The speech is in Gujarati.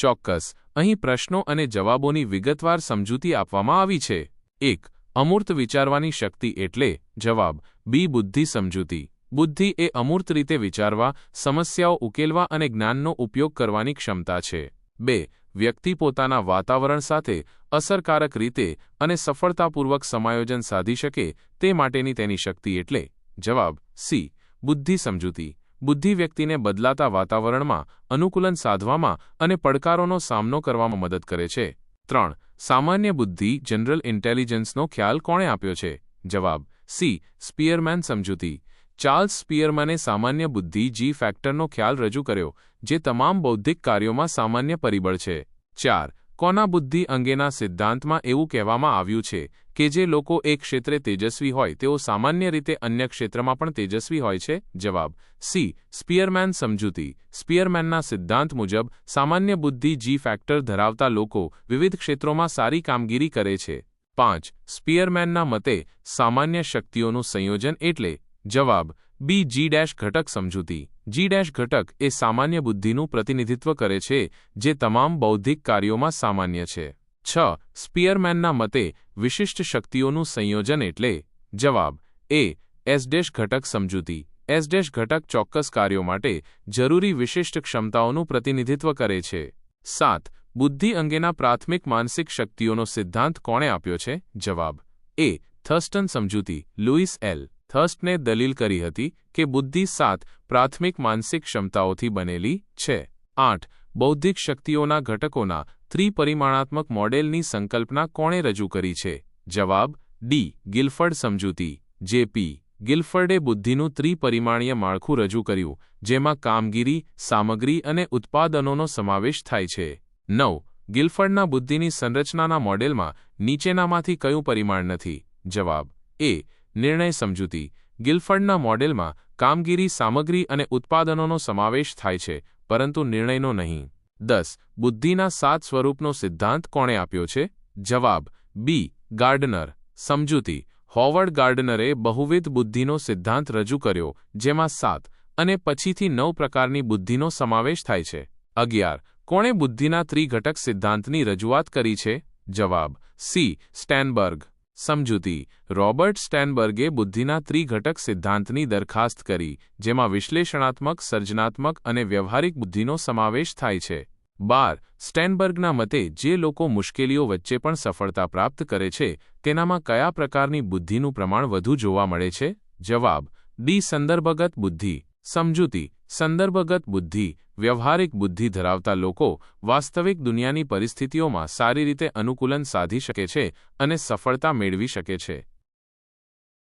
ચોક્કસ. અહીં પ્રશ્નો અને જવાબોની વિગતવાર સમજૂતી આપવામાં આવી છે. 1. અમૂર્ત વિચારવાની શક્તિ એટલે જવાબ બી. બુદ્ધિ સમજૂતી. બુદ્ધિ એ અમૂર્ત રીતે વિચારવા, સમસ્યાઓ ઉકેલવા અને જ્ઞાનનો ઉપયોગ કરવાની ક્ષમતા છે. 2. વ્યક્તિ પોતાના વાતાવરણ સાથે અસરકારક રીતે અને સફળતાપૂર્વક સમાયોજન સાધી શકે તે માટેની તેની શક્તિ એટલે જવાબ સી. બુદ્ધિ સમજૂતી. બુદ્ધિ વ્યક્તિને બદલાતા વાતાવરણમાં અનુકૂલન સાધવામાં અને પડકારોનો સામનો કરવામાં મદદ કરે છે. 3. સામાન્ય બુદ્ધિ જનરલ ઇન્ટેલિજન્સનો ખ્યાલ કોણે આપ્યો છે? જવાબ સી. સ્પીયરમેન સમજૂતી. ચાર્લ્સ સ્પીયરમેને સામાન્ય બુદ્ધિ જી ફેક્ટરનો ખ્યાલ રજૂ કર્યો, જે તમામ બૌદ્ધિક કાર્યોમાં સામાન્ય પરિબળ છે. 4. કોના બુદ્ધિ અંગેના સિદ્ધાંતમાં એવું કહેવામાં આવ્યું છે કે જે લોકો એક ક્ષેત્રે તેજસ્વી હોય તેઓ સામાન્ય રીતે અન્ય ક્ષેત્રમાં પણ તેજસ્વી હોય છે? જવાબ સી. સ્પીયરમેન સમજૂતી. સ્પીયરમેનના સિદ્ધાંત મુજબ સામાન્ય બુદ્ધિ જી ફેક્ટર ધરાવતા લોકો વિવિધ ક્ષેત્રોમાં સારી કામગીરી કરે છે. 5. સ્પીયરમેનના મતે સામાન્ય શક્તિઓનું સંયોજન એટલે જવાબ બી. જી ઘટક સમજૂતી. જી ઘટક એ સામાન્ય બુદ્ધિનું પ્રતિનિધિત્વ કરે છે જે તમામ બૌદ્ધિક કાર્યોમાં સામાન્ય છે. 6. સ્પીયરમેનના મતે વિશિષ્ટ શક્તિઓનું સંયોજન એટલે જવાબ એ. એસ ઘટક સમજૂતી. એસ ઘટક ચોક્કસ કાર્યો માટે જરૂરી વિશિષ્ટ ક્ષમતાઓનું પ્રતિનિધિત્વ કરે છે. 7. બુદ્ધિ અંગેના પ્રાથમિક માનસિક શક્તિઓનો સિદ્ધાંત કોણે આપ્યો છે? જવાબ એ. થર્સ્ટન સમજૂતી. Louis L. થર્સ્ટને દલીલ કરી હતી કે બુદ્ધિ 7 પ્રાથમિક માનસિક ક્ષમતાઓથી બનેલી છે. 8. બૌદ્ધિક શક્તિઓના ઘટકોના ત્રિપરિમાણાત્મક મોડેલની સંકલ્પના કોણે રજૂ કરી છે? જવાબ ડી. ગિલફર્ડ સમજૂતી. જેપી. ગિલફર્ડે બુદ્ધિનું ત્રિપરિમાણીય માળખું રજૂ કર્યું, જેમાં કામગીરી, સામગ્રી અને ઉત્પાદનોનો સમાવેશ થાય છે. 9. ગિલફર્ડના બુદ્ધિની સંરચનાના મોડેલમાં નીચેનામાંથી કયું પરિમાણ નથી? જવાબ એ. નિર્ણય સમજૂતી. ગિલફર્ડના મોડેલમાં કામગીરી, સામગ્રી અને ઉત્પાદનોનો સમાવેશ થાય છે, પરંતુ નિર્ણયનો નહીં. 10. બુદ્ધિના 7 સ્વરૂપનો સિદ્ધાંત કોણે આપ્યો છે? જવાબ બી. ગાર્ડનર સમજૂતી. હોવર્ડ ગાર્ડનરે બહુવિધ બુદ્ધિનો સિદ્ધાંત રજૂ કર્યો, જેમાં 7 અને પછીથી 9 પ્રકારની બુદ્ધિનો સમાવેશ થાય છે. 11. કોણે બુદ્ધિના ત્રિઘટક સિદ્ધાંતની રજૂઆત કરી છે? જવાબ સી. સ્ટેનબર્ગ સમજૂતી. રોબર્ટ સ્ટેનબર્ગે બુદ્ધિના ત્રિઘટક સિદ્ધાંતની દરખાસ્ત કરી, જેમાં વિશ્લેષણાત્મક, સર્જનાત્મક અને વ્યવહારિક બુદ્ધિનો સમાવેશ થાય છે. 12. સ્ટેનબર્ગના મતે જે લોકો મુશ્કેલીઓ વચ્ચે પણ સફળતા પ્રાપ્ત કરે છે તેનામાં કયા પ્રકારની બુદ્ધિનું પ્રમાણ વધુ જોવા મળે છે? જવાબ ડી. સંદર્ભગત બુદ્ધિ સમજૂતી. સંદર્ભગત બુદ્ધિ વ્યવહારિક બુદ્ધિ ધરાવતા લોકો વાસ્તવિક દુનિયાની પરિસ્થિતિઓમાં સારી રીતે અનુકૂલન સાધી શકે છે અને સફળતા મેળવી શકે છે.